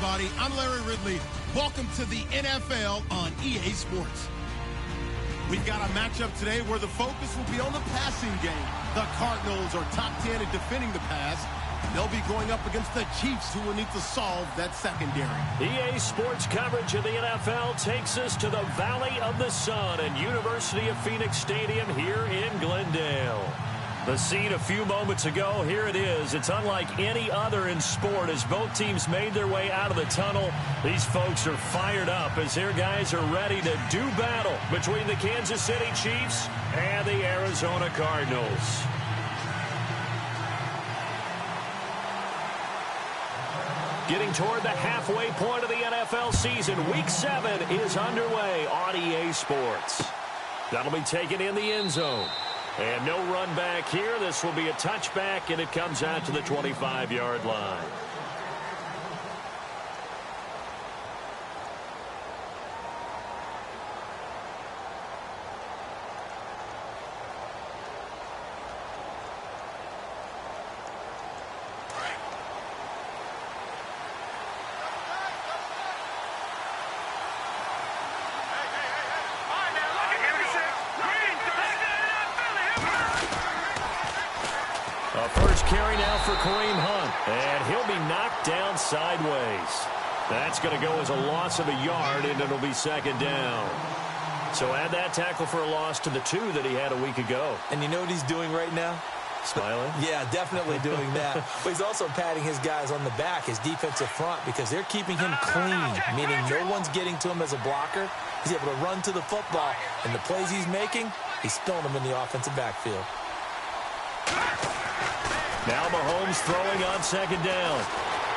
everybody. I'm Larry Ridley. Welcome to the NFL on EA Sports. We've got a matchup today where the focus will be on the passing game. The Cardinals are top 10 in defending the pass. They'll be going up against the Chiefs, who will need to solve that secondary. EA Sports coverage of the NFL takes us to the Valley of the Sun and University of Phoenix Stadium here in Glendale. The scene a few moments ago, here it is. It's unlike any other in sport as both teams made their way out of the tunnel. These folks are fired up as their guys are ready to do battle between the Kansas City Chiefs and the Arizona Cardinals. Getting toward the halfway point of the NFL season, Week 7 is underway on EA Sports. That'll be taken in the end zone. And no run back here. This will be a touchback, and it comes out to the 25-yard line. First carry now for Kareem Hunt, and he'll be knocked down sideways. That's going to go as a loss of a yard, and it'll be second down. So add that tackle for a loss to the 2 that he had a week ago. And you know what he's doing right now? Smiling? Yeah, definitely doing that. But he's also patting his guys on the back, his defensive front, because they're keeping him clean, meaning no one's getting to him as a blocker. He's able to run to the football, and the plays he's making, he's spilling them in the offensive backfield. Now Mahomes throwing on second down.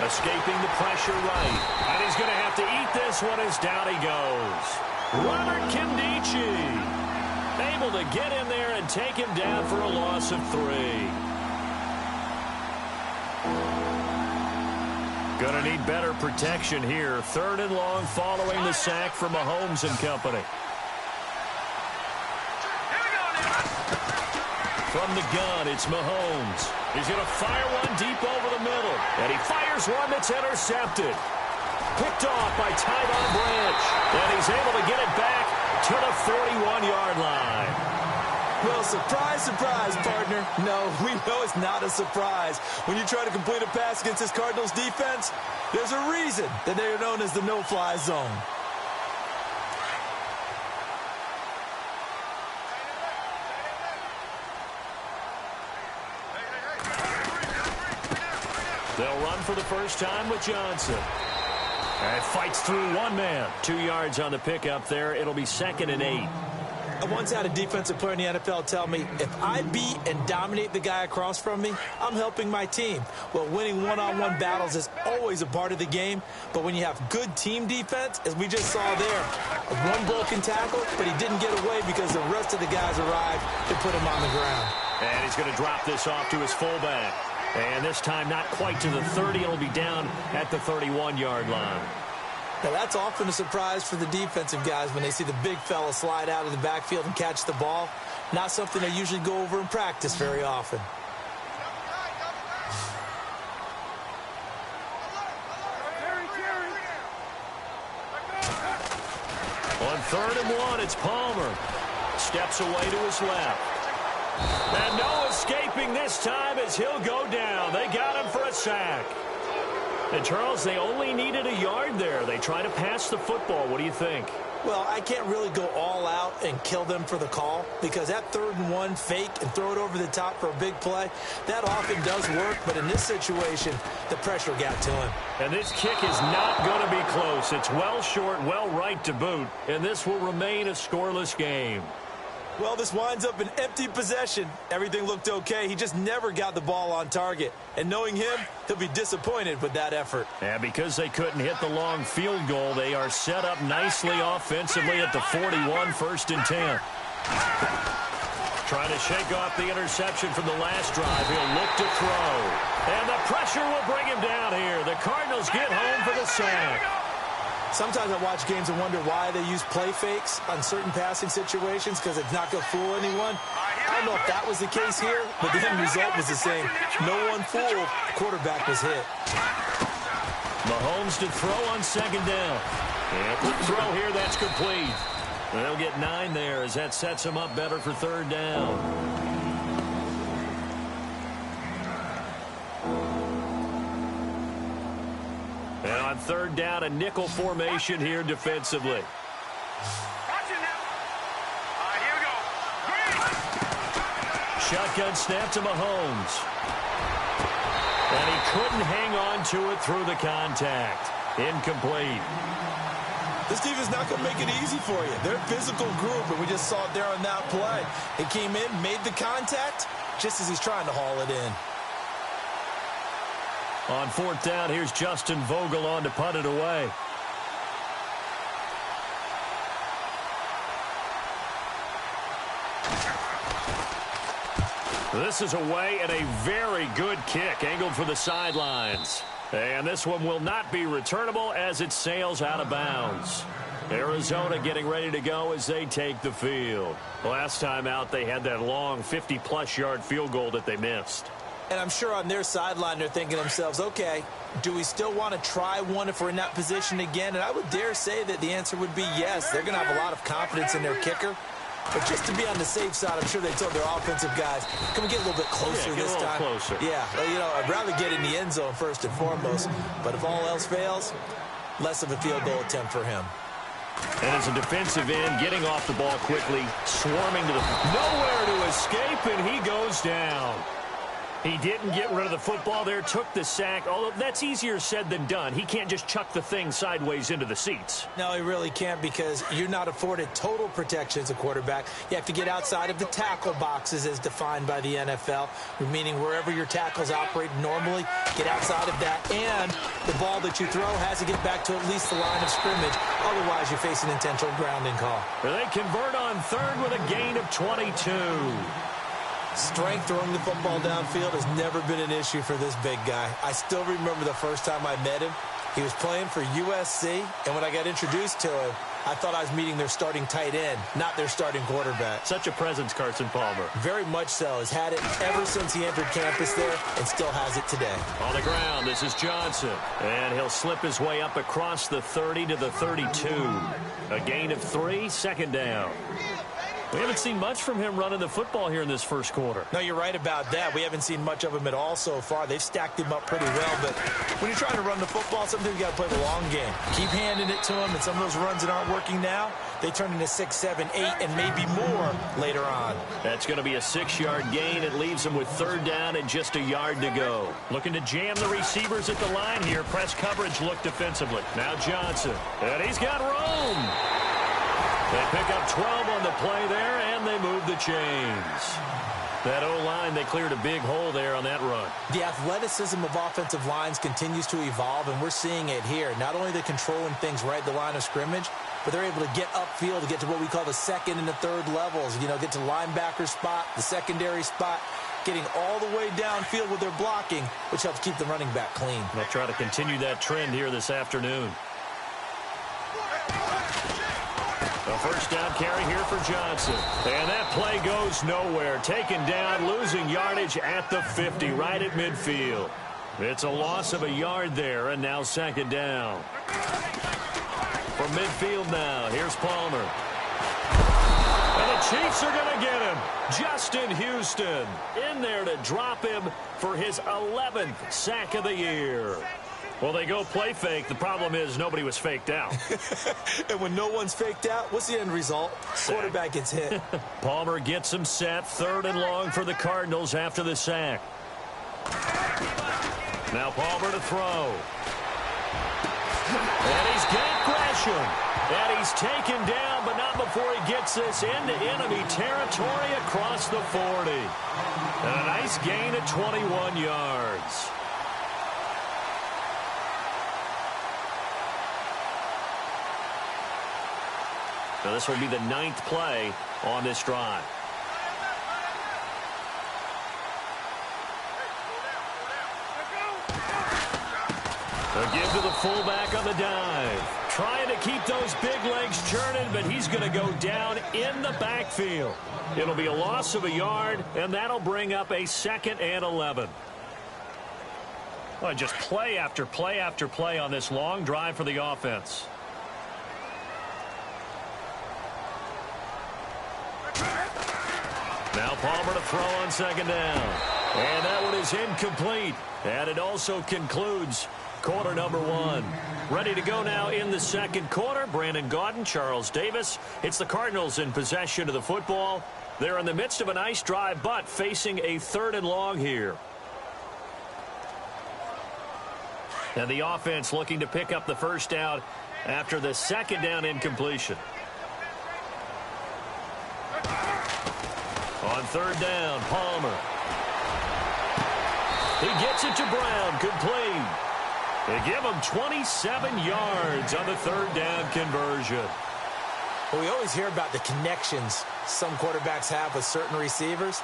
Escaping the pressure right. And he's going to have to eat this one as down he goes. Robert Kimdichie able to get in there and take him down for a loss of 3. Going to need better protection here. 3rd and long following the sack from Mahomes and company. From the gun, it's Mahomes. He's going to fire one deep over the middle. And he fires one that's intercepted. Picked off by Tyvon Branch. And he's able to get it back to the 41-yard line. Well, surprise, surprise, partner. No, we know it's not a surprise. When you try to complete a pass against this Cardinals defense, there's a reason that they are known as the no-fly zone. They'll run for the first time with Johnson. And fights through one man. 2 yards on the pickup there. It'll be 2nd and 8. I once had a defensive player in the NFL tell me, if I beat and dominate the guy across from me, I'm helping my team. Well, winning one-on-one battles is always a part of the game, but when you have good team defense, as we just saw there, one broken tackle, but he didn't get away because the rest of the guys arrived to put him on the ground. And he's going to drop this off to his fullback. And this time not quite to the 30. It'll be down at the 31-yard line. Now, that's often a surprise for the defensive guys when they see the big fella slide out of the backfield and catch the ball. Not something they usually go over in practice very often. On 3rd and 1, it's Palmer. Steps away to his left. And no escaping this time as he'll go down. They got him for a sack. And, Charles, they only needed a yard there. They try to pass the football. What do you think? Well, I can't really go all out and kill them for the call because that 3rd and 1 fake and throw it over the top for a big play, that often does work. But in this situation, the pressure got to him. And this kick is not going to be close. It's well short, well right to boot. And this will remain a scoreless game. Well, this winds up an empty possession. Everything looked okay. He just never got the ball on target. And knowing him, he'll be disappointed with that effort. And because they couldn't hit the long field goal, they are set up nicely offensively at the 41, 1st and 10. Trying to shake off the interception from the last drive. He'll look to throw. And the pressure will bring him down here. The Cardinals get home for the sack. Sometimes I watch games and wonder why they use play fakes on certain passing situations because it's not going to fool anyone. I don't know if that was the case here, but the end result was the same. No one fooled. The quarterback was hit. Mahomes to throw on second down. And quick throw here, that's complete. And they'll get 9 there as that sets them up better for third down. And on third down, a nickel formation here defensively. Shotgun snap to Mahomes. And he couldn't hang on to it through the contact. Incomplete. This defense not going to make it easy for you. They're a physical group, and we just saw it there on that play. He came in, made the contact, just as he's trying to haul it in. On fourth down, here's Justin Vogel on to punt it away. This is away and a very good kick angled for the sidelines. And this one will not be returnable as it sails out of bounds. Arizona getting ready to go as they take the field. Last time out, they had that long 50-plus yard field goal that they missed. And I'm sure on their sideline they're thinking to themselves, okay, do we still want to try one if we're in that position again? And I would dare say that the answer would be yes. They're going to have a lot of confidence in their kicker. But just to be on the safe side, I'm sure they told their offensive guys, can we get a little bit closer this time? Closer. Yeah, well, you know, I'd rather get in the end zone first and foremost. But if all else fails, less of a field goal attempt for him. And as a defensive end, getting off the ball quickly, swarming to the nowhere to escape, and he goes down. He didn't get rid of the football there, took the sack, although that's easier said than done. He can't just chuck the thing sideways into the seats. No, he really can't because you're not afforded total protection as a quarterback. You have to get outside of the tackle boxes as defined by the NFL, meaning wherever your tackles operate normally, get outside of that, and the ball that you throw has to get back to at least the line of scrimmage. Otherwise, you're facing intentional grounding call. They convert on third with a gain of 22. Strength throwing the football downfield has never been an issue for this big guy. I still remember the first time I met him. He was playing for USC, and when I got introduced to him, I thought I was meeting their starting tight end, not their starting quarterback. Such a presence, Carson Palmer. Very much so. Has had it ever since he entered campus there and still has it today. On the ground, this is Johnson. And he'll slip his way up across the 30 to the 32. A gain of 3, second down. We haven't seen much from him running the football here in this first quarter. No, you're right about that. We haven't seen much of him at all so far. They've stacked him up pretty well, but when you're trying to run the football, sometimes you got to play the long game. Keep handing it to him, and some of those runs that aren't working now, they turn into 6, 7, 8, and maybe more later on. That's going to be a 6-yard gain. It leaves him with third down and just a yard to go. Looking to jam the receivers at the line here. Press coverage look defensively. Now Johnson, and he's got room. They pick up 12 on the play there, and they move the chains. That O-line, they cleared a big hole there on that run. The athleticism of offensive lines continues to evolve, and we're seeing it here. Not only are they controlling things right at the line of scrimmage, but they're able to get upfield to get to what we call the second and the third levels. You know, get to linebacker spot, the secondary spot, getting all the way downfield with their blocking, which helps keep the running back clean. They'll try to continue that trend here this afternoon. A first down carry here for Johnson. And that play goes nowhere. Taken down, losing yardage at the 50, right at midfield. It's a loss of a yard there, and now second down. From midfield now, here's Palmer. And the Chiefs are going to get him. Justin Houston in there to drop him for his 11th sack of the year. Well, they go play fake. The problem is nobody was faked out. And when no one's faked out, what's the end result? Sack. Quarterback gets hit. Palmer gets him set. Third and long for the Cardinals after the sack. Now Palmer to throw. And he's got Gresham. And he's taken down, but not before he gets this into enemy territory across the 40. And a nice gain of 21 yards. Now this will be the 9th play on this drive. A give to the fullback on the dive. Trying to keep those big legs churning, but he's going to go down in the backfield. It'll be a loss of a yard, and that'll bring up a 2nd and 11. Well, just play after play after play on this long drive for the offense. Now Palmer to throw on second down. And that one is incomplete. And it also concludes quarter number one. Ready to go now in the second quarter. Brandon Gaudin, Charles Davis. It's the Cardinals in possession of the football. They're in the midst of a nice drive, but facing a 3rd and long here. And the offense looking to pick up the first down after the second down incompletion. On 3rd down, Palmer. He gets it to Brown, complete. They give him 27 yards on the 3rd down conversion. Well, we always hear about the connections some quarterbacks have with certain receivers.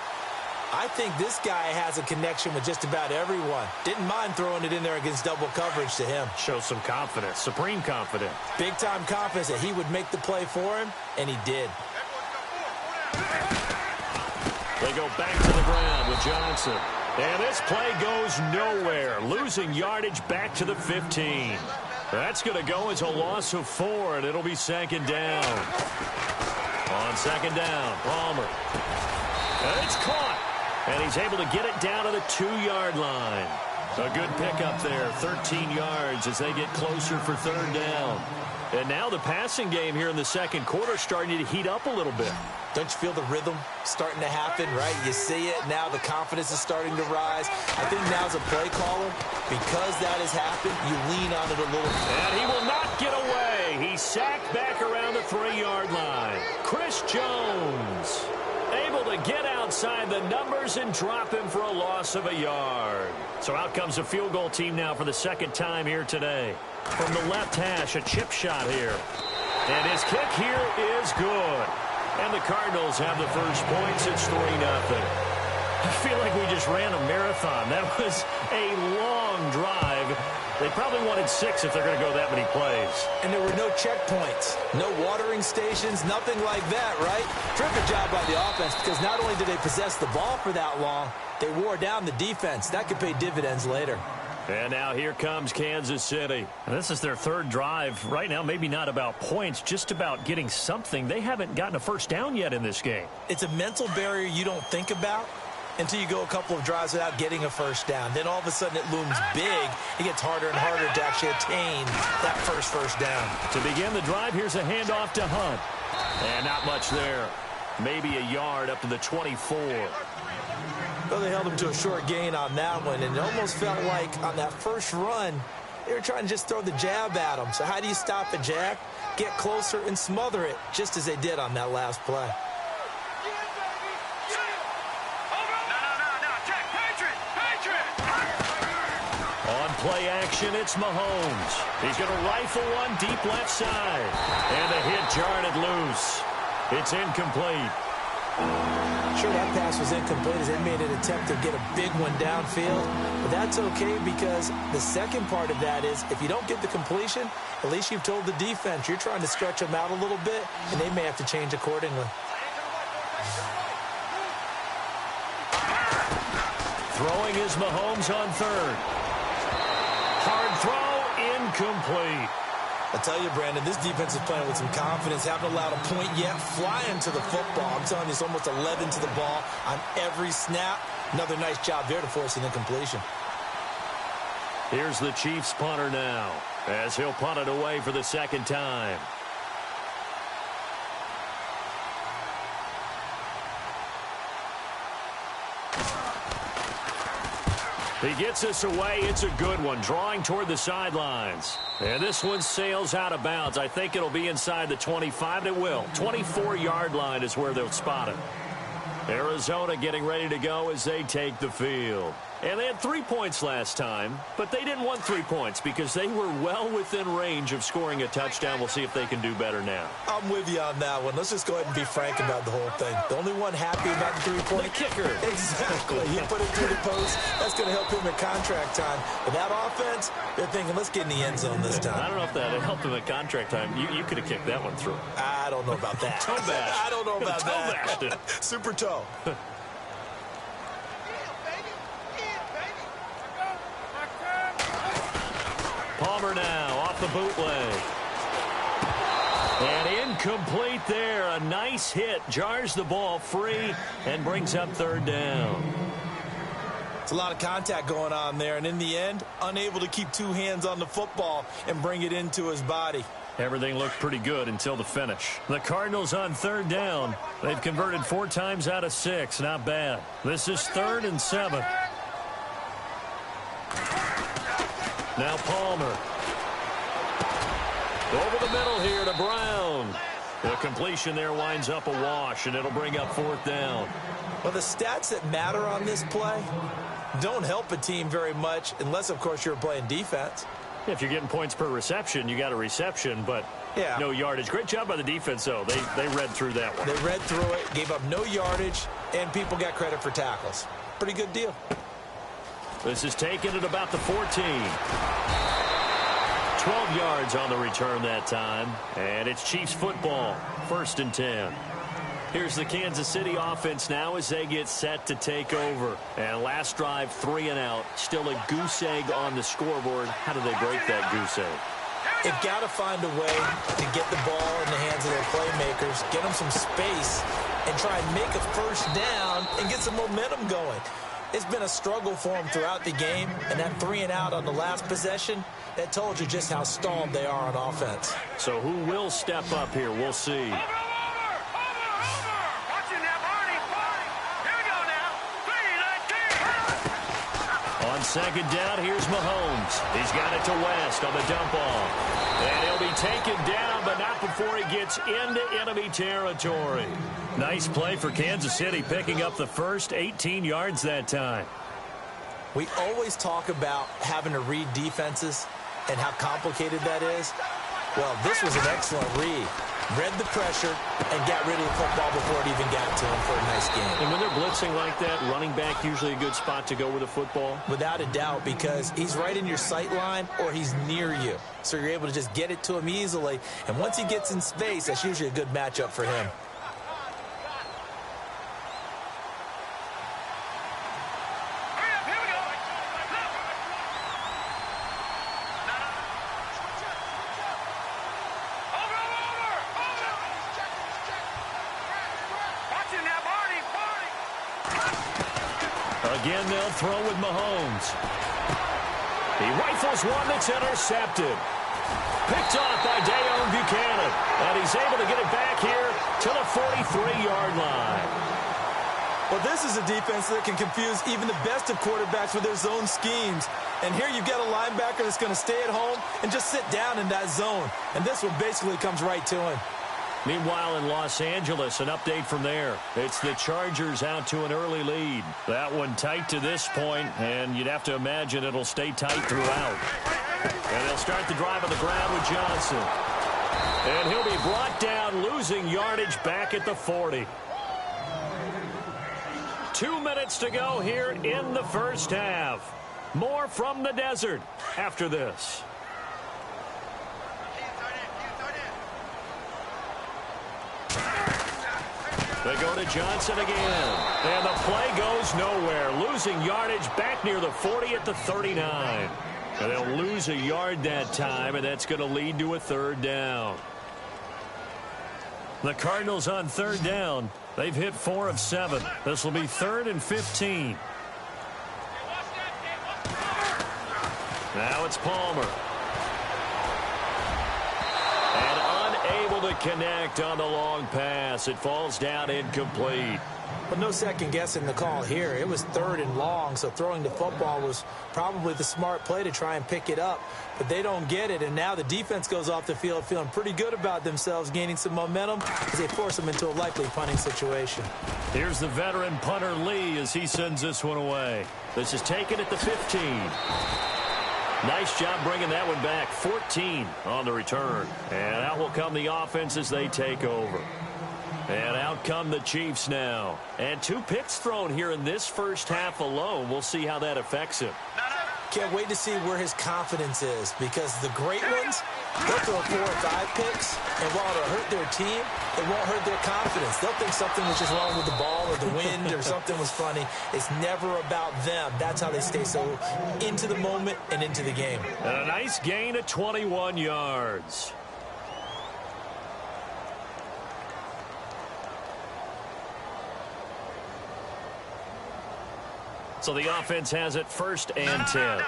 I think this guy has a connection with just about everyone. Didn't mind throwing it in there against double coverage to him. Shows some confidence, supreme confidence. Big-time confidence that he would make the play for him, and he did. They go back to the ground with Johnson. And this play goes nowhere. Losing yardage back to the 15. That's going to go as a loss of 4, and it'll be second down. On second down, Palmer. And it's caught. And he's able to get it down to the 2-yard line. A good pickup there, 13 yards as they get closer for 3rd down. And now the passing game here in the second quarter starting to heat up a little bit. Don't you feel the rhythm starting to happen, right? You see it. Now the confidence is starting to rise. I think now as a play caller, because that has happened, you lean on it a little bit. And he will not get away. He's sacked back around the 3-yard line. Chris Jones able to get outside the numbers and drop him for a loss of a yard. So out comes a field goal team now for the second time here today. From the left hash, a chip shot here. And his kick here is good. And the Cardinals have the first points. It's 3-0. I feel like we just ran a marathon. That was a long drive. They probably wanted 6 if they're going to go that many plays. And there were no checkpoints, no watering stations, nothing like that, right? Terrific job by the offense because not only did they possess the ball for that long, they wore down the defense. That could pay dividends later. And now here comes Kansas City. And this is their 3rd drive. Right now, maybe not about points, just about getting something. They haven't gotten a first down yet in this game. It's a mental barrier you don't think about until you go a couple of drives without getting a first down. Then all of a sudden it looms big. It gets harder and harder to actually attain that first down. To begin the drive, here's a handoff to Hunt. And not much there. Maybe a yard up to the 24. Well, they held him to a short gain on that one, and it almost felt like on that first run, they were trying to just throw the jab at him. So how do you stop a jab? Get closer and smother it, just as they did on that last play. On play action, it's Mahomes. He's going to rifle one deep left side. And the hit jarred it loose. It's incomplete. Sure, that pass was incomplete as they made an attempt to get a big one downfield. But that's okay because the second part of that is if you don't get the completion, at least you've told the defense you're trying to stretch them out a little bit, and they may have to change accordingly. Throwing is Mahomes on 3rd. Hard throw, incomplete. I tell you, Brandon, this defense is playing with some confidence. Haven't allowed a point yet. Flying to the football. I'm telling you, it's almost 11 to the ball on every snap. Another nice job there to force an incompletion. Here's the Chiefs punter now as he'll punt it away for the second time. He gets us away. It's a good one, drawing toward the sidelines. And this one sails out of bounds. I think it'll be inside the 25. It will. 24-yard line is where they'll spot it. Arizona getting ready to go as they take the field. And they had 3 points last time, but they didn't want 3 points because they were well within range of scoring a touchdown. We'll see if they can do better now. I'm with you on that one. Let's just go ahead and be frank about the whole thing. The only one happy about the 3-point kicker. Exactly. He put it through the post. That's going to help him at contract time. But that offense, they're thinking, let's get in the end zone this time. I don't know if that helped him at contract time. You could have kicked that one through. I don't know about that. Toe bash. I don't know about that. Toe bashed it. Super toe. Palmer now off the bootleg. And incomplete there. A nice hit. Jars the ball free and brings up third down. It's a lot of contact going on there, and in the end, unable to keep two hands on the football and bring it into his body. Everything looked pretty good until the finish. The Cardinals on third down. They've converted 4 times out of 6. Not bad. This is 3rd and 7. Now Palmer. Over the middle here to Brown. The completion there winds up a wash, and it'll bring up 4th down. Well, the stats that matter on this play don't help a team very much unless, of course, you're playing defense. If you're getting points per reception, you got a reception, but no yardage. Great job by the defense, though. They read through that one. They read through it, gave up no yardage, and people got credit for tackles. Pretty good deal. This is taken at about the 14. 12 yards on the return that time, and it's Chiefs football, 1st and 10. Here's the Kansas City offense now as they get set to take over. And last drive, 3 and out. Still a goose egg on the scoreboard. How do they break that goose egg? They've got to find a way to get the ball in the hands of their playmakers, get them some space, and try and make a first down and get some momentum going. It's been a struggle for them throughout the game, and that 3 and out on the last possession, that told you just how stalled they are on offense. So who will step up here? We'll see. On 2nd down, here's Mahomes. He's got it to West on the dump off. And he'll be taken down, but not before he gets into enemy territory. Nice play for Kansas City, picking up the first 18 yards that time. We always talk about having to read defenses and how complicated that is. Well, this was an excellent read. Read the pressure and got rid of the football before it even got to him for a nice game. And when they're blitzing like that, running back usually a good spot to go with the football? Without a doubt, because he's right in your sight line or he's near you. So you're able to just get it to him easily. And once he gets in space, that's usually a good matchup for him. Again, they'll throw with Mahomes. He rifles one that's intercepted. Picked off by Dayon Buchanan. And he's able to get it back here to the 43-yard line. Well, this is a defense that can confuse even the best of quarterbacks with their zone schemes. And here you've got a linebacker that's going to stay at home and just sit down in that zone. And this one basically comes right to him. Meanwhile, in Los Angeles, an update from there. It's the Chargers out to an early lead. That one tight to this point, and you'd have to imagine it'll stay tight throughout. And they'll start the drive on the ground with Johnson. And he'll be brought down, losing yardage back at the 40. 2 minutes to go here in the first half. More from the desert after this. They go to Johnson again. And the play goes nowhere. Losing yardage back near the 40 at the 39. And they'll lose a yard that time, and that's going to lead to a 3rd down. The Cardinals on 3rd down. They've hit 4 of 7. This will be 3rd and 15. Now it's Palmer. To connect on the long pass. It falls down incomplete. But no second guessing the call here. It was 3rd and long, so throwing the football was probably the smart play to try and pick it up. But they don't get it, and now the defense goes off the field feeling pretty good about themselves, gaining some momentum as they force them into a likely punting situation. Here's the veteran punter Lee as he sends this one away. This is taken at the 15. Nice job bringing that one back. 14 on the return. And out will come the offense as they take over. And out come the Chiefs now. And 2 picks thrown here in this first half alone. We'll see how that affects him. can't wait to see where his confidence is, because the great ones, they'll throw 4 or 5 picks, and while it'll hurt their team, it won't hurt their confidence. They'll think something was just wrong with the ball or the wind or something was funny. It's never about them. That's how they stay so into the moment and into the game. And a nice gain of 21 yards. So the offense has it 1st and 10.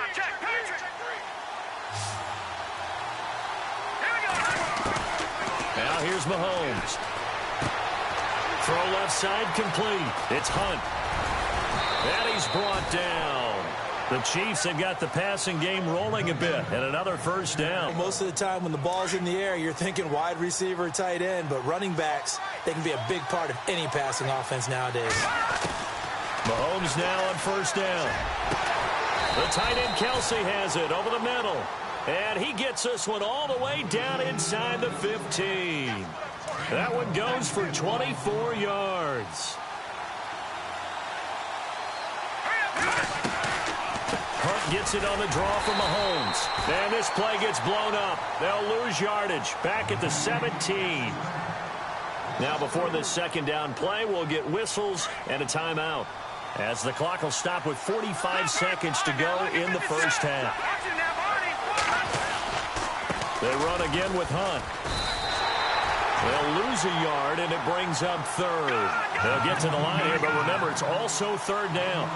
Now here's Mahomes. Throw left side complete. It's Hunt. And he's brought down. The Chiefs have got the passing game rolling a bit, and another 1st down. Most of the time when the ball's in the air, you're thinking wide receiver, tight end, but running backs, they can be a big part of any passing offense nowadays. Mahomes now on 1st down. The tight end Kelsey has it over the middle. And he gets this one all the way down inside the 15. That one goes for 24 yards. Hunt gets it on the draw from Mahomes. And this play gets blown up. They'll lose yardage back at the 17. Now before this 2nd down play, we'll get whistles and a timeout, as the clock will stop with 45 seconds to go in the 1st half. They run again with Hunt. They'll lose a yard, and it brings up 3rd. They'll get to the line here, but remember, it's also 3rd down.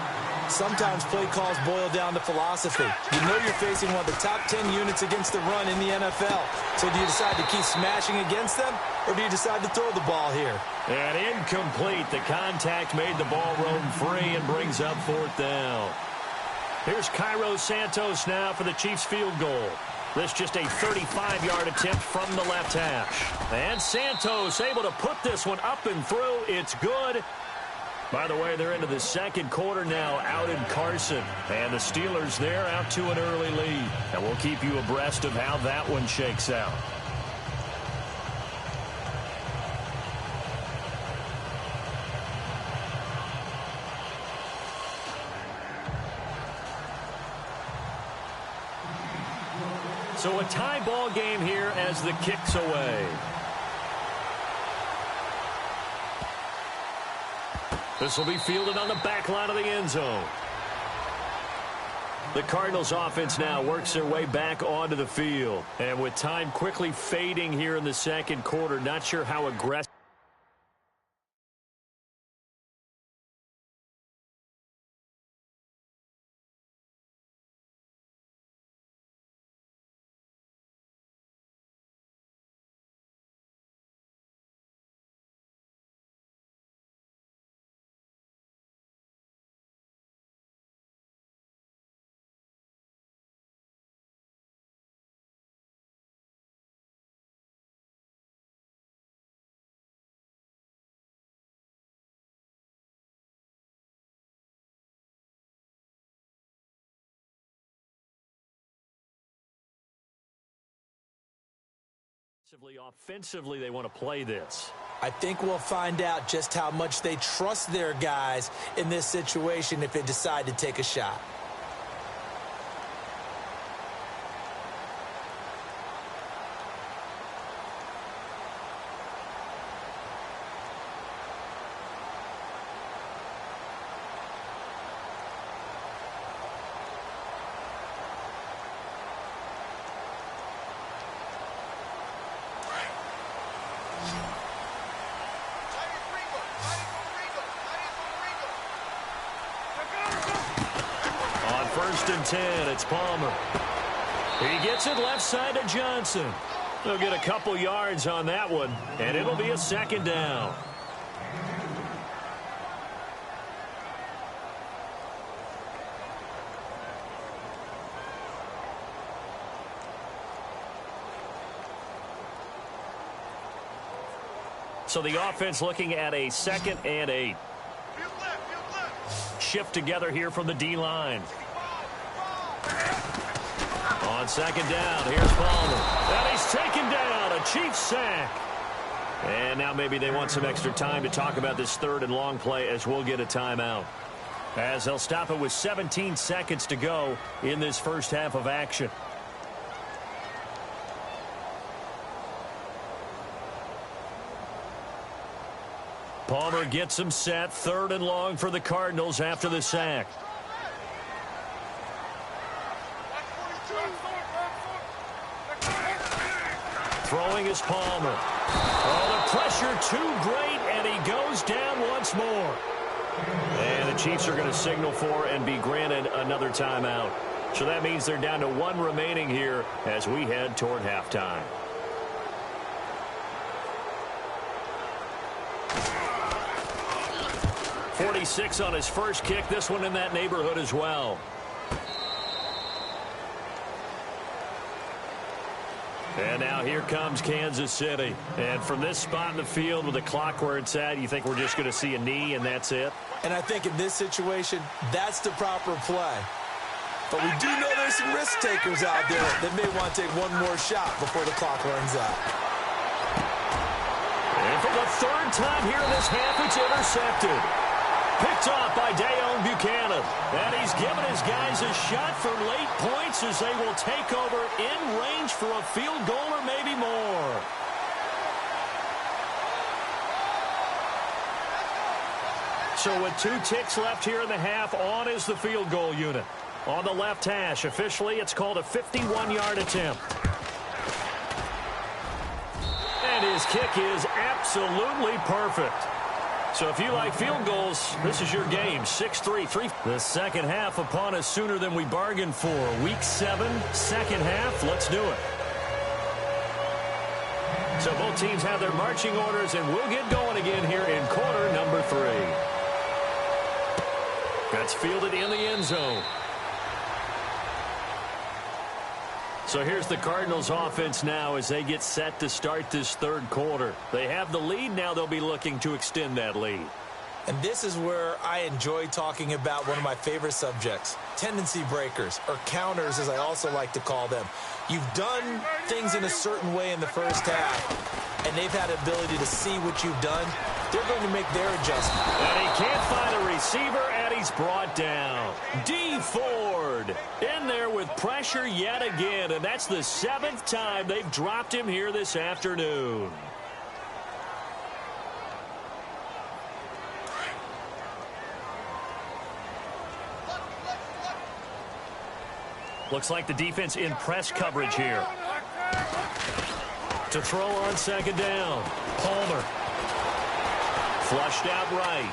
Sometimes play calls boil down to philosophy. You know you're facing one of the top 10 units against the run in the NFL. So do you decide to keep smashing against them, or do you decide to throw the ball here? And incomplete. The contact made the ball roam free and brings up 4th down. Here's Cairo Santos now for the Chiefs field goal. This just a 35-yard attempt from the left hash. And Santos able to put this one up and through. It's good. By the way, they're into the 2nd quarter now out in Carson. And the Steelers there out to an early lead. And we'll keep you abreast of how that one shakes out. So a tie ball game here as the kick's away. This will be fielded on the back line of the end zone. The Cardinals offense now works their way back onto the field. And with time quickly fading here in the 2nd quarter, not sure how aggressive. Offensively, they want to play this. I think we'll find out just how much they trust their guys in this situation if they decide to take a shot. On 1st and 10, it's Palmer. He gets it left side to Johnson. They'll get a couple yards on that one, and it'll be a 2nd down. So the offense looking at a 2nd and 8. Shift together here from the D-line. On 2nd down, here's Palmer. And he's taken down, a Chiefs sack. And now maybe they want some extra time to talk about this 3rd and long play as we'll get a timeout. as they'll stop it with 17 seconds to go in this first half of action. Palmer gets him set, 3rd and long for the Cardinals after the sack. Throwing is Palmer. Oh, the pressure too great, and he goes down once more. And the Chiefs are going to signal for and be granted another timeout. So that means they're down to 1 remaining here as we head toward halftime. .46 on his first kick. This one in that neighborhood as well. And now here comes Kansas City. And from this spot in the field with the clock where it's at, you think we're just going to see a knee and that's it? And I think in this situation, that's the proper play. But we do know there's some risk takers out there that may want to take one more shot before the clock runs out. And for the 3rd time here in this half, it's intercepted. Picked off by Dayon Buchanan. And he's given his guys a shot for late points as they will take over in range for a field goal or maybe more. So with 2 ticks left here in the half, on is the field goal unit. On the left hash, officially it's called a 51-yard attempt. And his kick is absolutely perfect. So if you like field goals, this is your game. 6-3. The second half upon us sooner than we bargained for. Week 7, second half. Let's do it. So both teams have their marching orders, and we'll get going again here in quarter number 3. That's fielded in the end zone. So here's the Cardinals offense now as they get set to start this 3rd quarter. They have the lead. Now they'll be looking to extend that lead. And this is where I enjoy talking about one of my favorite subjects, tendency breakers, or counters as I also like to call them. You've done things in a certain way in the first half, and they've had the ability to see what you've done. They're going to make their adjustment. And he can't find a receiver, and he's brought down. D. Ford in there with pressure yet again, and that's the 7th time they've dropped him here this afternoon. Looks like the defense in press coverage here. To throw on 2nd down. Palmer. Flushed out right.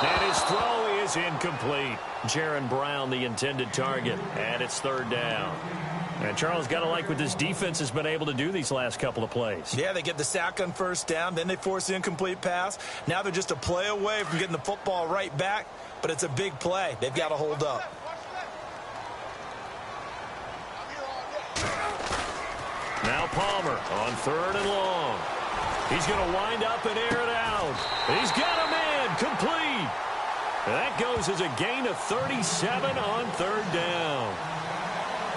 And his throw is incomplete. Jaron Brown, the intended target. And it's 3rd down. And Charles, got to like what this defense has been able to do these last couple of plays. Yeah, they get the sack on 1st down. Then they force the incomplete pass. Now they're just a play away from getting the football right back. But it's a big play. They've got to hold up. Now Palmer on 3rd and long. He's going to wind up and air it out. He's got a man complete. And that goes as a gain of 37 on 3rd down.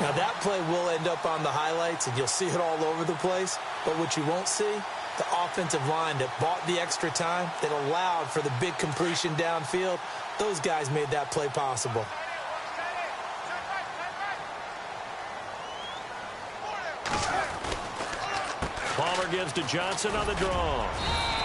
Now that play will end up on the highlights, and you'll see it all over the place. But what you won't see, the offensive line that bought the extra time, that allowed for the big completion downfield, those guys made that play possible. Palmer gives to Johnson on the draw.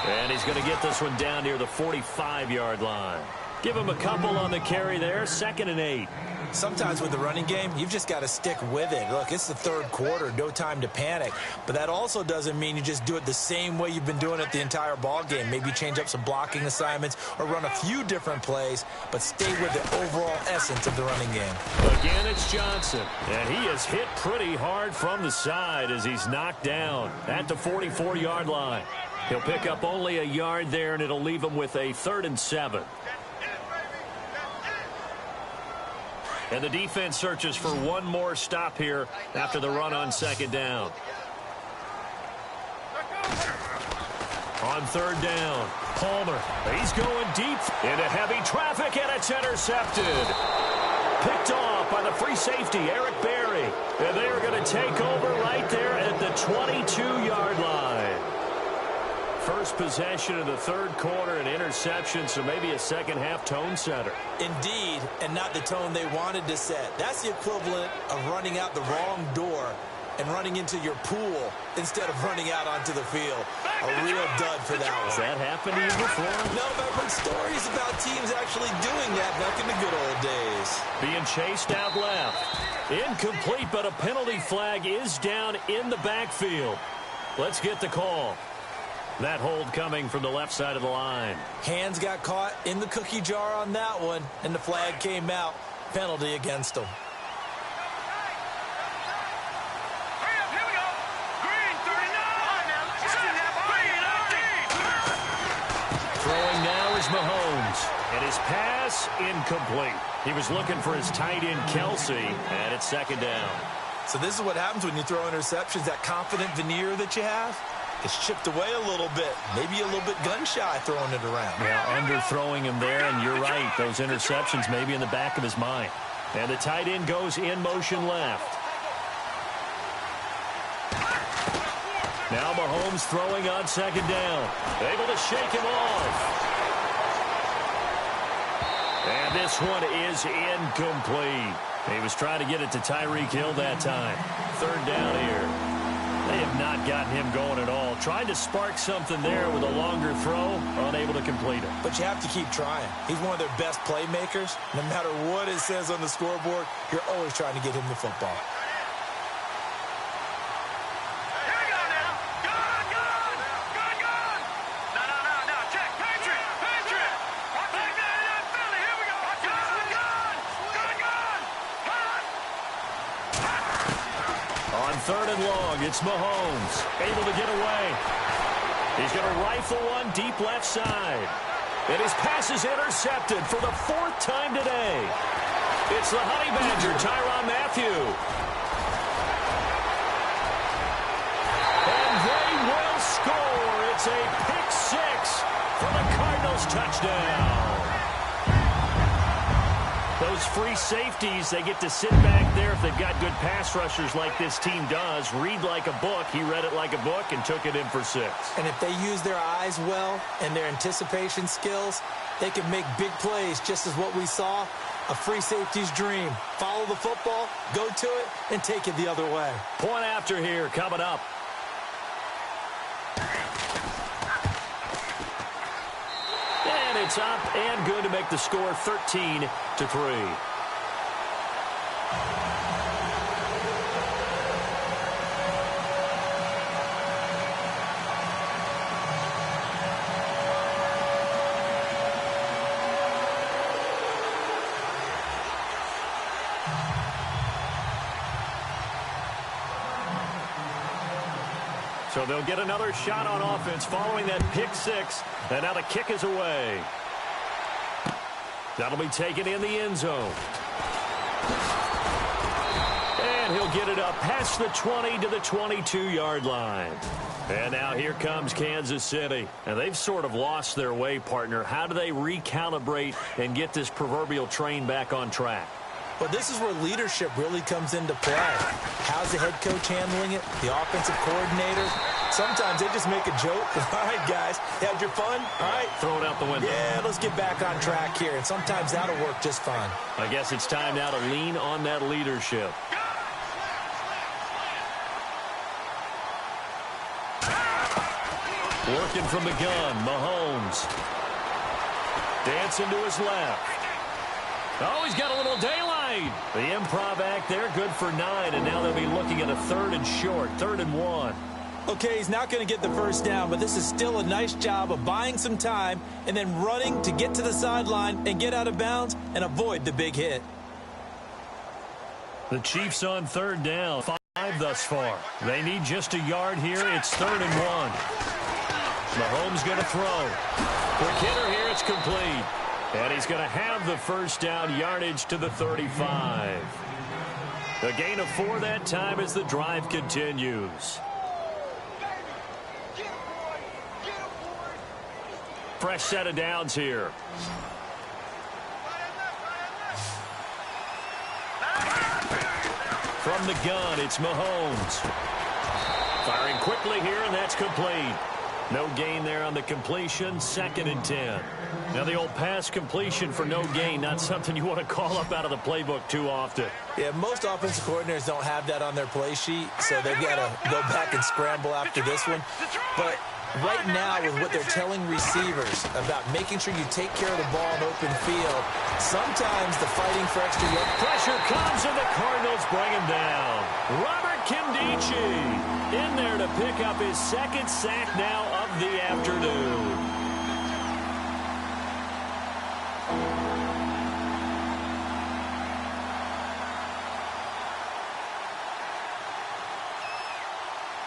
And he's going to get this one down near the 45-yard line. Give him a couple on the carry there. 2nd and 8. Sometimes with the running game, you've just got to stick with it. Look, it's the 3rd quarter, no time to panic. But that also doesn't mean you just do it the same way you've been doing it the entire ball game. Maybe change up some blocking assignments or run a few different plays, but stay with the overall essence of the running game. Again, it's Johnson. And he is hit pretty hard from the side as he's knocked down at the 44-yard line. He'll pick up only a yard there, and it'll leave him with a 3rd and 7. And the defense searches for one more stop here after the run on 2nd down. On 3rd down, Palmer. He's going deep into heavy traffic, and it's intercepted. Picked off by the free safety, Eric Berry. And they are going to take over right there at the 22-yard line. first possession of the third quarter, an interception, so maybe a second-half tone setter. Indeed, and not the tone they wanted to set. That's the equivalent of running out the wrong door and running into your pool instead of running out onto the field. A real dud for that one. Has that happened to you before? No, but I've heard stories about teams actually doing that back in the good old days. Being chased out left. Incomplete, but a penalty flag is down in the backfield. Let's get the call. That hold coming from the left side of the line. Hands got caught in the cookie jar on that one, and the flag came out. Penalty against them. Throwing now is Mahomes. And his pass incomplete. He was looking for his tight end, Kelsey, and it's second down. So this is what happens when you throw interceptions. That confident veneer that you have gets chipped away a little bit. Maybe a little bit gun-shy throwing it around. Yeah, underthrowing him there, and you're right. Those interceptions may be in the back of his mind. And the tight end goes in motion left. Now Mahomes throwing on second down. Able to shake him off. And this one is incomplete. He was trying to get it to Tyreek Hill that time. Third down here. They have not gotten him going at all. Tried to spark something there with a longer throw, unable to complete it. But you have to keep trying. He's one of their best playmakers. No matter what it says on the scoreboard, you're always trying to get him the football. Third and long, it's Mahomes, able to get away. He's going to rifle one deep left side. And his pass is intercepted for the fourth time today. It's the Honey Badger, Tyrann Mathieu. And they will score. It's a pick six for the Cardinals touchdown. Those free safeties, they get to sit back there if they've got good pass rushers like this team does. Read like a book. He read it like a book and took it in for six. And if they use their eyes well and their anticipation skills, they can make big plays, just as what we saw, a free safety's dream. Follow the football, go to it, and take it the other way. Point after here coming up. And it's up and good to make the score 13-3. So they'll get another shot on offense following that pick six. And now the kick is away. That'll be taken in the end zone. And he'll get it up past the 20 to the 22-yard line. And now here comes Kansas City. And they've sort of lost their way, partner. How do they recalibrate and get this proverbial train back on track? Well, this is where leadership really comes into play. How's the head coach handling it? The offensive coordinator? Sometimes they just make a joke. All right, guys, had your fun? All right. Throw it out the window. Yeah, let's get back on track here. And sometimes that'll work just fine. I guess it's time now to lean on that leadership. Working from the gun, Mahomes. Dancing to his left. Oh, he's got a little daylight. The improv act there, good for 9, and now they'll be looking at a third and short, 3rd and 1. Okay, he's not going to get the first down, but this is still a nice job of buying some time and then running to get to the sideline and get out of bounds and avoid the big hit. The Chiefs on 3rd down, 5 thus far. They need just a yard here. It's 3rd and 1. Mahomes going to throw. Quick hitter here, it's complete. And he's going to have the first down, yardage to the 35. A gain of 4 that time as the drive continues. Fresh set of downs here. From the gun, it's Mahomes. Firing quickly here, and that's complete. No gain there on the completion, 2nd and 10. Now the old pass completion for no gain, not something you want to call up out of the playbook too often. Yeah, most offensive coordinators don't have that on their play sheet, so they've got to go back and scramble after this one. But right now, with what they're telling receivers about making sure you take care of the ball in open field, sometimes the fighting for extra yards. Pressure comes and the Cardinals bring him down. Robert Kimdichie in there to pick up his 2nd sack now of the afternoon.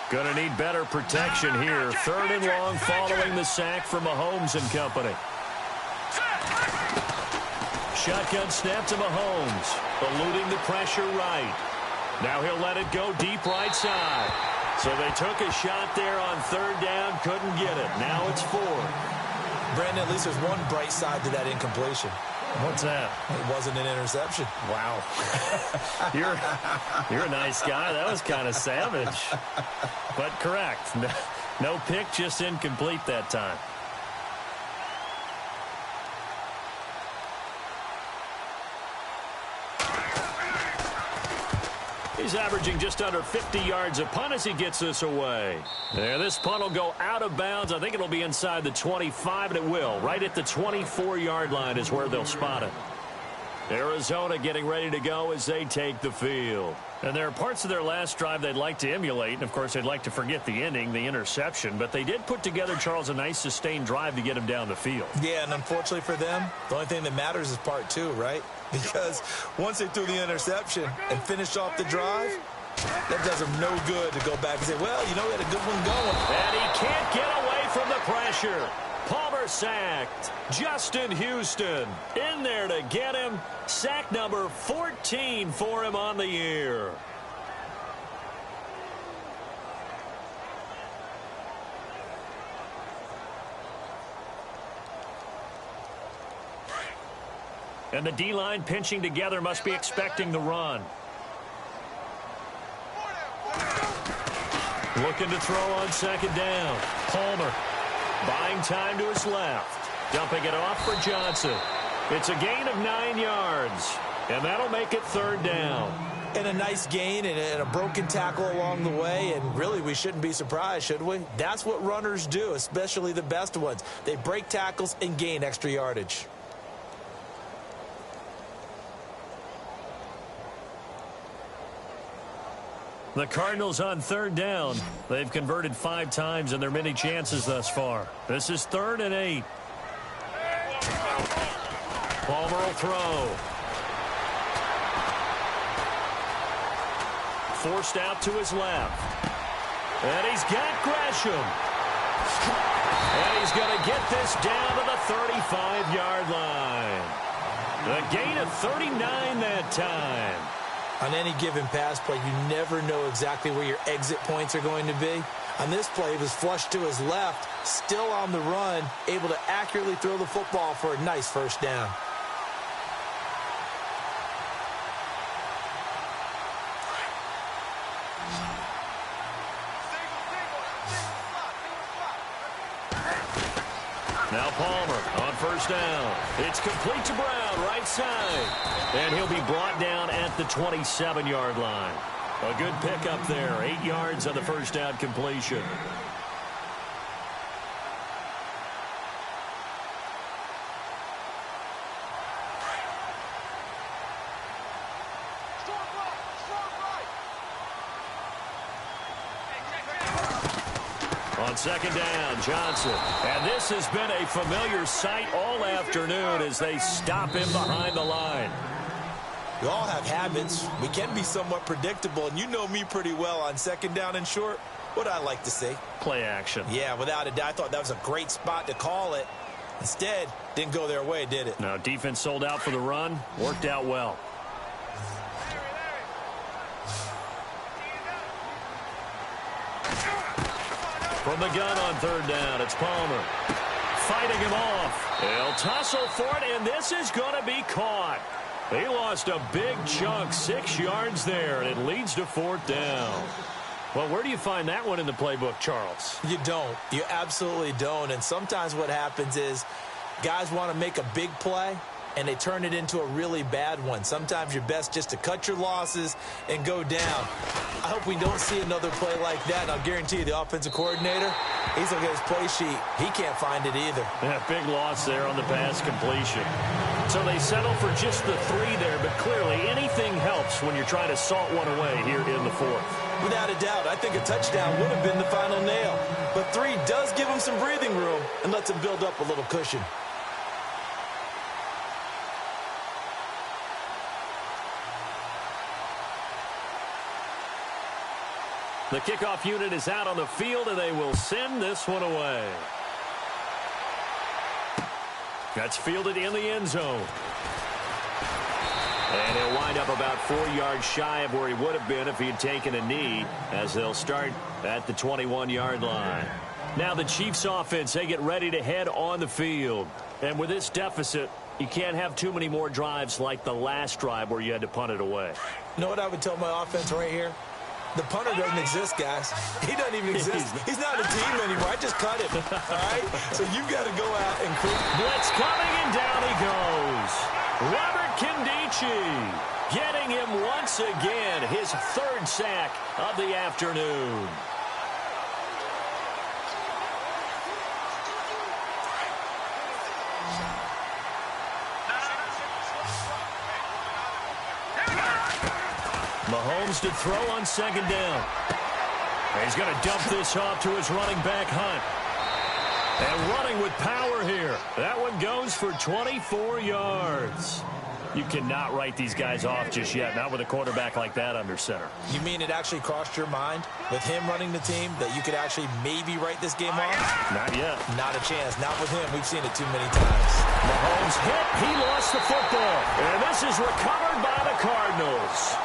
Going to need better protection here. 3rd and long following the sack from Mahomes and company. Shotgun snap to Mahomes, eluding the pressure right. Now he'll let it go deep right side. So they took a shot there on 3rd down, couldn't get it. Now it's 4th. Brandon, at least there's one bright side to that incompletion. What's that? It wasn't an interception. Wow. You're a nice guy. That was kind of savage. But correct. No pick, just incomplete that time. He's averaging just under 50 yards a punt as he gets this away. There, this punt will go out of bounds. I think it'll be inside the 25, and it will. Right at the 24-yard line is where they'll spot it. Arizona getting ready to go as they take the field. And there are parts of their last drive they'd like to emulate. And, of course, they'd like to forget the ending, the interception. But they did put together, Charles, a nice sustained drive to get him down the field. Yeah, and unfortunately for them, the only thing that matters is part 2, right? Because once they threw the interception and finished off the drive, that does them no good to go back and say, well, you know, we had a good one going. And he can't get away from the pressure. Palmer sacked. Justin Houston in there to get him. Sack number 14 for him on the year. And the D-line pinching together, must be expecting the run. Looking to throw on 2nd down. Palmer buying time to his left. Dumping it off for Johnson. It's a gain of 9 yards. And that'll make it 3rd down. And a nice gain and a broken tackle along the way. And really, we shouldn't be surprised, should we? That's what runners do, especially the best ones. They break tackles and gain extra yardage. The Cardinals on 3rd down. They've converted 5 times in their many chances thus far. This is 3rd and 8. Palmer will throw. Forced out to his left. And he's got Gresham. And he's going to get this down to the 35-yard line. The gain of 39 that time. On any given pass play, you never know exactly where your exit points are going to be. On this play, he was flushed to his left, still on the run, able to accurately throw the football for a nice 1st down. Now Palmer on 1st down. It's complete to Brown, right side. And he'll be brought down at the 27-yard line. A good pickup there. 8 yards on the 1st down completion. On 2nd down, Johnson. And this has been a familiar sight all afternoon as they stop him behind the line. We all have habits. We can be somewhat predictable, and you know me pretty well on 2nd down and short. What I like to see? Play action. Yeah, without a doubt. I thought that was a great spot to call it. Instead, didn't go their way, did it? No, defense sold out for the run. Worked out well. From the gun on 3rd down, it's Palmer. Fighting him off. They'll tussle for it, and this is going to be caught. He lost a big chunk, 6 yards there, and it leads to 4th down. Well, where do you find that one in the playbook, Charles? You don't. You absolutely don't. And sometimes what happens is guys want to make a big play, and they turn it into a really bad one. Sometimes you're best just to cut your losses and go down. I hope we don't see another play like that. And I'll guarantee you the offensive coordinator, he's looking at his play sheet. He can't find it either. Yeah, big loss there on the pass completion. So they settle for just the 3 there, but clearly anything helps when you're trying to salt one away here in the 4th. Without a doubt, I think a touchdown would have been the final nail. But 3 does give him some breathing room and lets him build up a little cushion. The kickoff unit is out on the field, and they will send this one away. That's fielded in the end zone. And he'll wind up about 4 yards shy of where he would have been if he had taken a knee, as they'll start at the 21-yard line. Now the Chiefs offense, they get ready to head on the field. And with this deficit, you can't have too many more drives like the last drive where you had to punt it away. You know what I would tell my offense right here? The punter doesn't exist, guys. He doesn't even exist. He's not a team anymore. I just cut him. All right? So you've got to go out and create. Blitz coming, and down he goes. Robert Kindici getting him once again, his 3rd sack of the afternoon. Mahomes to throw on 2nd down. He's going to dump this off to his running back, Hunt. And running with power here. That one goes for 24 yards. You cannot write these guys off just yet, not with a quarterback like that under center. You mean it actually crossed your mind with him running the team that you could actually maybe write this game off? Not yet. Not a chance. Not with him. We've seen it too many times. Mahomes hit. He lost the football. And this is recovered by the Cardinals.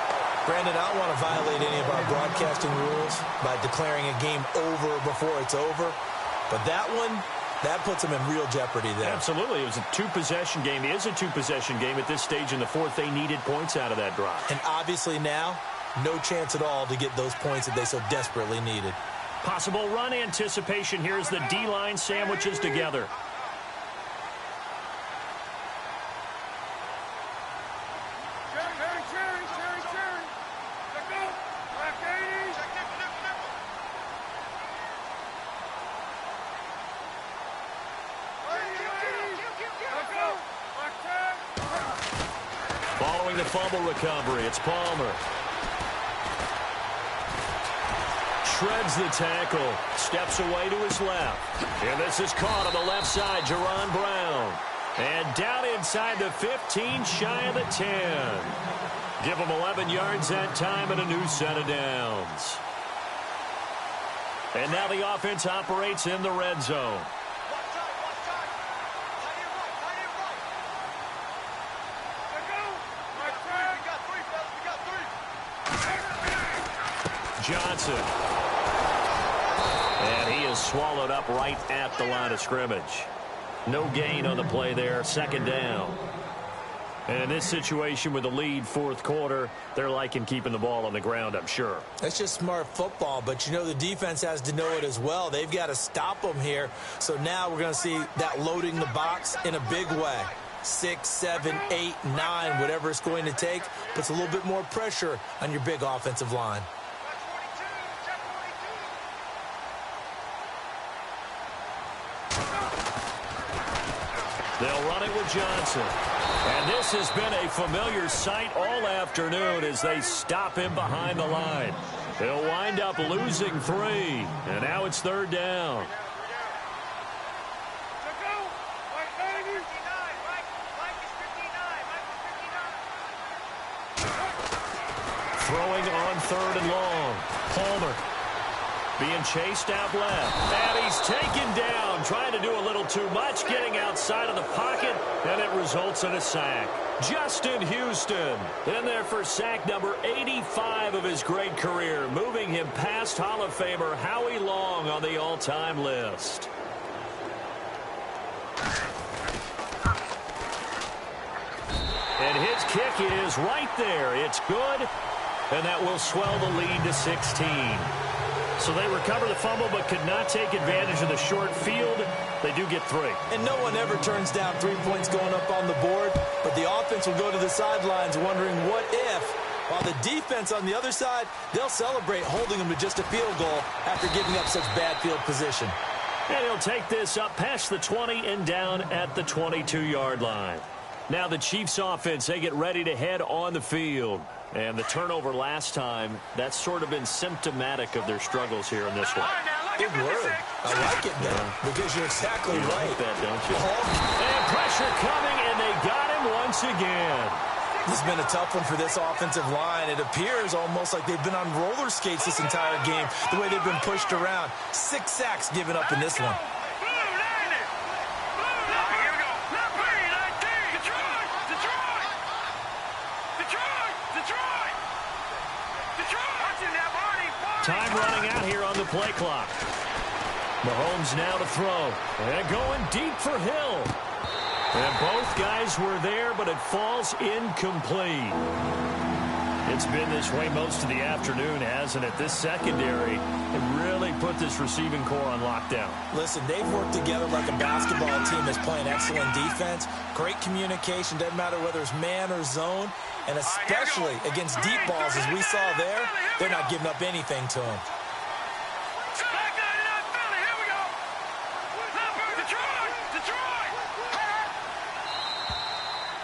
Brandon, I don't want to violate any of our broadcasting rules by declaring a game over before it's over. But that one, that puts them in real jeopardy there. Absolutely. It was a 2-possession game. It is a 2-possession game at this stage in the 4th. They needed points out of that drive. And obviously now, no chance at all to get those points that they so desperately needed. Possible run anticipation here as the D-line sandwiches together. Following the fumble recovery, it's Palmer. Shreds the tackle, steps away to his left. And this is caught on the left side, Jerron Brown. And down inside the 15, shy of the 10. Give him 11 yards that time and a new set of downs. And now the offense operates in the red zone. Johnson. And he is swallowed up right at the line of scrimmage. No gain on the play there, 2nd down. And in this situation with the lead 4th quarter, they're liking keeping the ball on the ground, I'm sure. That's just smart football, but you know the defense has to know it as well. They've got to stop them here. So now we're going to see that loading the box in a big way. 6, 7, 8, 9, whatever it's going to take, puts a little bit more pressure on your big offensive line. They'll run it with Johnson. And this has been a familiar sight all afternoon as they stop him behind the line. He'll wind up losing 3. And now it's 3rd down. Throwing on 3rd and long. Palmer being chased out left. And he's taken down, trying to do a little too much, getting outside of the pocket, and it results in a sack. Justin Houston in there for sack number 85 of his great career, moving him past Hall of Famer Howie Long on the all-time list. And his kick is right there. It's good, and that will swell the lead to 16. So they recover the fumble but could not take advantage of the short field. They do get 3. And no one ever turns down 3 points going up on the board, but the offense will go to the sidelines wondering what if, while the defense on the other side, they'll celebrate holding them to just a field goal after giving up such bad field position. And he'll take this up past the 20 and down at the 22-yard line. Now the Chiefs offense, they get ready to head on the field. And the turnover last time, that's sort of been symptomatic of their struggles here in this one. Good word. I like it, man, because you're exactly You right. like that, don't you? And pressure coming, and they got him once again. This has been a tough one for this offensive line. It appears almost like they've been on roller skates this entire game, the way they've been pushed around. 6 sacks given up in this one. Time running out here on the play clock. Mahomes now to throw. And going deep for Hill. And both guys were there, but it falls incomplete. It's been this way most of the afternoon, hasn't it? This secondary really put this receiving core on lockdown. Listen, they've worked together like a basketball team that's playing excellent defense. Great communication, doesn't matter whether it's man or zone. And especially against deep balls, as we saw there, they're not giving up anything to them.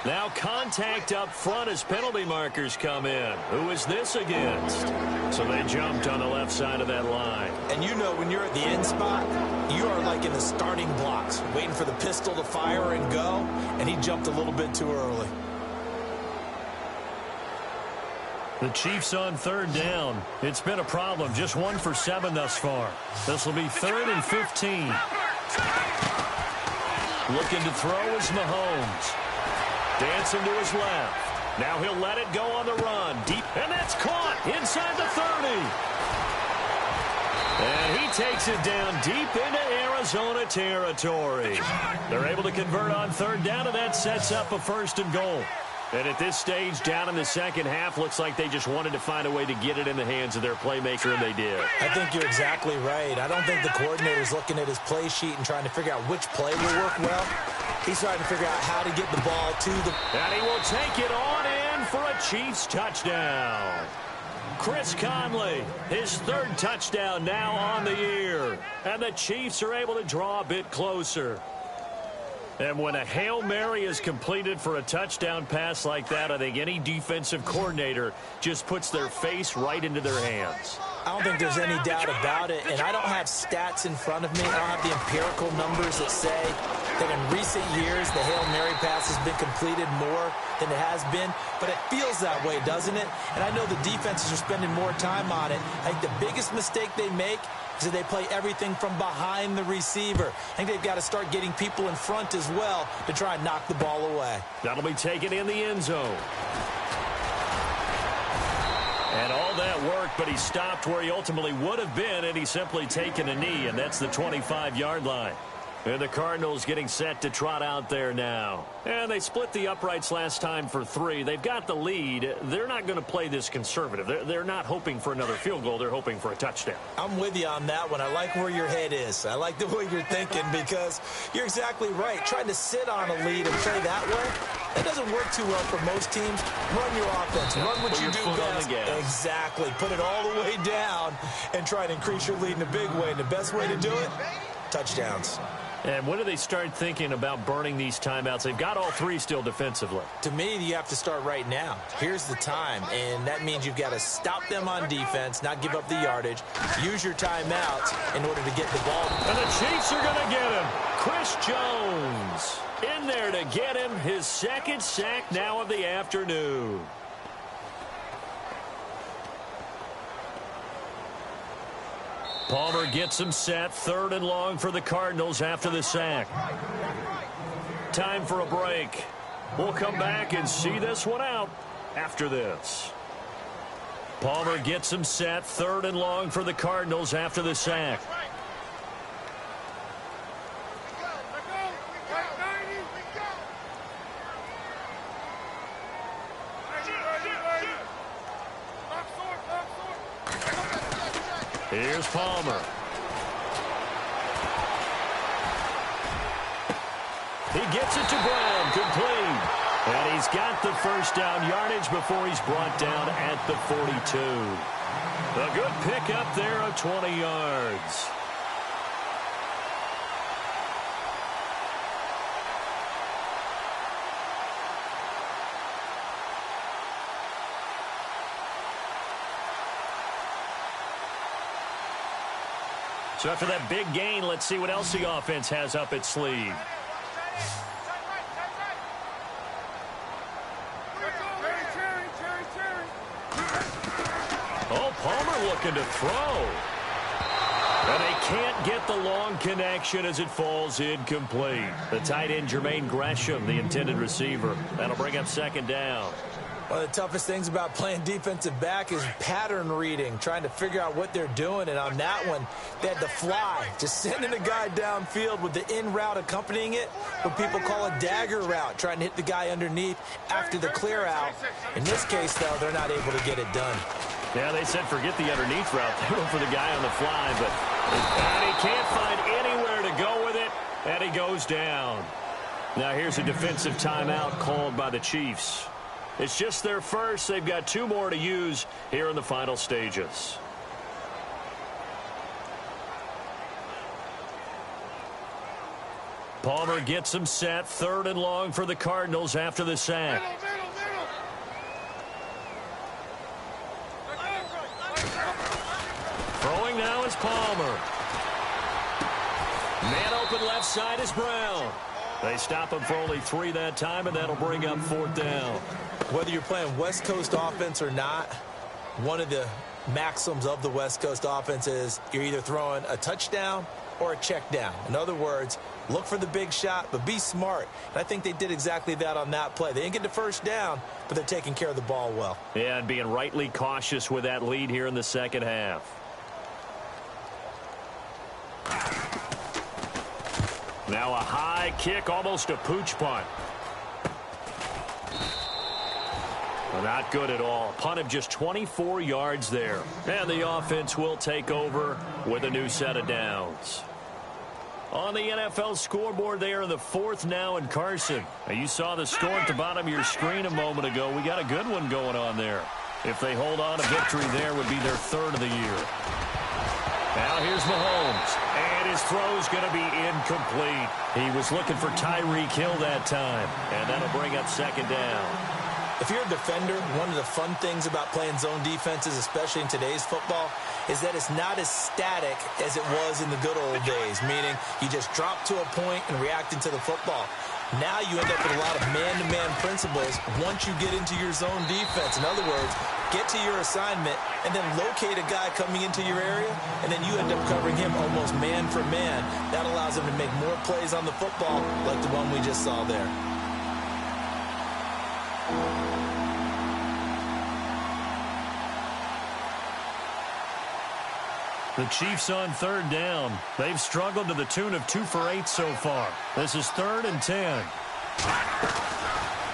Now contact up front as penalty markers come in. Who is this against? So they jumped on the left side of that line. And you know when you're at the end spot, you are like in the starting blocks, waiting for the pistol to fire and go, and he jumped a little bit too early. The Chiefs on 3rd down. It's been a problem. Just 1 for 7 thus far. This will be 3rd and 15. Looking to throw is Mahomes. Dancing to his left. Now he'll let it go on the run. Deep, and that's caught inside the 30. And he takes it down deep into Arizona territory. They're able to convert on 3rd down, and that sets up a 1st and goal. And at this stage, down in the second half, looks like they just wanted to find a way to get it in the hands of their playmaker, and they did. I think you're exactly right. I don't think the coordinator's looking at his play sheet and trying to figure out which play will work well. He's trying to figure out how to get the ball to the... And he will take it on in for a Chiefs touchdown. Chris Conley, his 3rd touchdown now on the year. And the Chiefs are able to draw a bit closer. And when a Hail Mary is completed for a touchdown pass like that, I think any defensive coordinator just puts their face right into their hands. I don't think there's any doubt about it, and I don't have stats in front of me. I don't have the empirical numbers that say that in recent years the Hail Mary pass has been completed more than it has been, but it feels that way, doesn't it? And I know the defenses are spending more time on it. I think the biggest mistake they make is that they play everything from behind the receiver. I think they've got to start getting people in front as well to try and knock the ball away. That'll be taken in the end zone. And all that worked, but he stopped where he ultimately would have been, and he's simply taken a knee, and that's the 25-yard line. And the Cardinals getting set to trot out there now. And they split the uprights last time for 3. They've got the lead. They're not going to play this conservative. They're not hoping for another field goal. They're hoping for a touchdown. I'm with you on that one. I like where your head is. I like the way you're thinking because you're exactly right. Trying to sit on a lead and play that way, that doesn't work too well for most teams. Run your offense. Run what you do best. Exactly. Put it all the way down and try to increase your lead in a big way. And the best way to do it, touchdowns. And when do they start thinking about burning these timeouts? They've got all 3 still defensively. To me, you have to start right now. Here's the time, and that means you've got to stop them on defense, not give up the yardage, use your timeouts in order to get the ball. And the Chiefs are going to get him. Chris Jones in there to get him his 2nd sack now of the afternoon. Palmer gets him set. 3rd and long for the Cardinals after the sack. Time for a break. We'll come back and see this one out after this. Palmer gets him set. 3rd and long for the Cardinals after the sack. Here's Palmer. He gets it to Brown, complete. And he's got the first down yardage before he's brought down at the 42. A good pickup there of 20 yards. So after that big gain, let's see what else the offense has up its sleeve. Oh, Palmer looking to throw. And they can't get the long connection as it falls incomplete. The tight end, Jermaine Gresham, the intended receiver. That'll bring up second down. One of the toughest things about playing defensive back is pattern reading, trying to figure out what they're doing. And on that one, they had to fly, just sending a guy downfield with the in route accompanying it, what people call a dagger route, trying to hit the guy underneath after the clear out. In this case, though, they're not able to get it done. Yeah, they said forget the underneath route. They went for the guy on the fly, but he can't find anywhere to go with it, and he goes down. Now here's a defensive timeout called by the Chiefs. It's just their first. They've got 2 more to use here in the final stages. Palmer gets them set. 3rd and long for the Cardinals after the sack. Throwing now is Palmer. Man open left side is Brown. They stop him for only 3 that time, and that'll bring up 4th down. Whether you're playing West Coast offense or not, one of the maxims of the West Coast offense is you're either throwing a touchdown or a check down. In other words, look for the big shot, but be smart. And I think they did exactly that on that play. They didn't get the first down, but they're taking care of the ball well. Yeah, and being rightly cautious with that lead here in the second half. Now a high kick, almost a pooch punt. Well, not good at all. Punt of just 24 yards there. And the offense will take over with a new set of downs. On the NFL scoreboard there in the 4th now in Carson. Now, you saw the score at the bottom of your screen a moment ago. We got a good one going on there. If they hold on, a victory there would be their 3rd of the year. Now here's Mahomes, and his throw's going to be incomplete. He was looking for Tyreek Hill that time, and that'll bring up 2nd down. If you're a defender, one of the fun things about playing zone defenses, especially in today's football, is that it's not as static as it was in the good old days, meaning you just drop to a point and react into the football. Now you end up with a lot of man-to-man principles once you get into your zone defense. In other words, get to your assignment and then locate a guy coming into your area, and then you end up covering him almost man for man. That allows him to make more plays on the football like the one we just saw there. The Chiefs on 3rd down. They've struggled to the tune of 2 for 8 so far. This is 3rd and 10.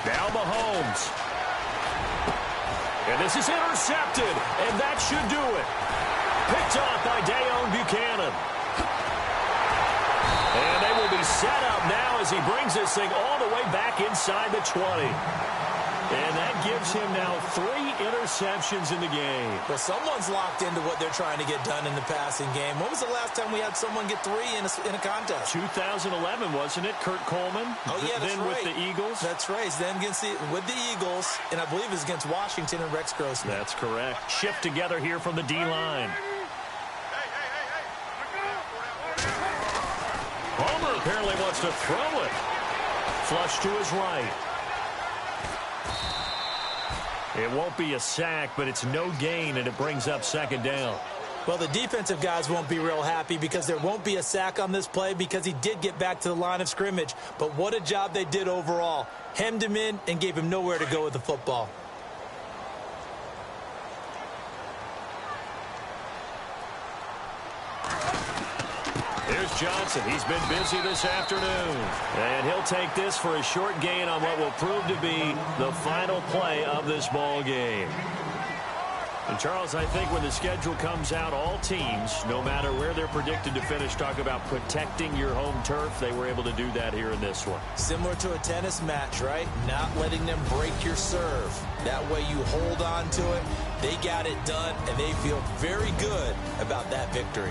Now Mahomes. And this is intercepted, and that should do it. Picked off by Dayon Buchanan. And they will be set up now as he brings this thing all the way back inside the 20. And that gives him now 3 interceptions in the game. Well, someone's locked into what they're trying to get done in the passing game. When was the last time we had someone get 3 in a contest? 2011, wasn't it? Kurt Coleman. Oh, yeah, that's then right. with the Eagles. That's right. Then with the Eagles, and I believe it was against Washington and Rex Grossman. That's correct. Shift together here from the D-line. Palmer apparently wants to throw it. Flush to his right. It won't be a sack, but it's no gain, and it brings up 2nd down. Well, the defensive guys won't be real happy because there won't be a sack on this play because he did get back to the line of scrimmage. But what a job they did overall. Hemmed him in and gave him nowhere to go with the football. Here's Johnson. He's been busy this afternoon. And he'll take this for a short gain on what will prove to be the final play of this ball game. And, Charles, I think when the schedule comes out, all teams, no matter where they're predicted to finish, talk about protecting your home turf. They were able to do that here in this one. Similar to a tennis match, right? Not letting them break your serve. That way you hold on to it. They got it done, and they feel very good about that victory.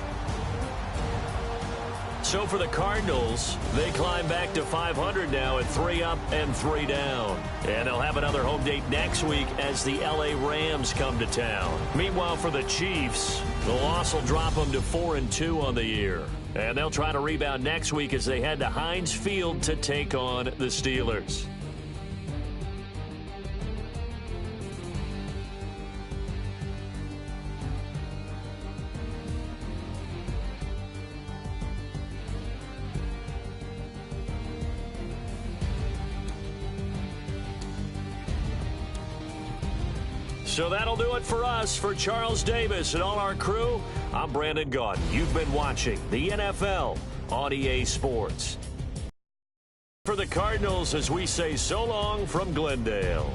So for the Cardinals, they climb back to 500 now at 3 up and 3 down. And they'll have another home date next week as the L.A. Rams come to town. Meanwhile, for the Chiefs, the loss will drop them to 4-2 on the year. And they'll try to rebound next week as they head to Heinz Field to take on the Steelers. So that'll do it for us. For Charles Davis and all our crew, I'm Brandon Gaudin. You've been watching the NFL on EA Sports. For the Cardinals, as we say so long from Glendale.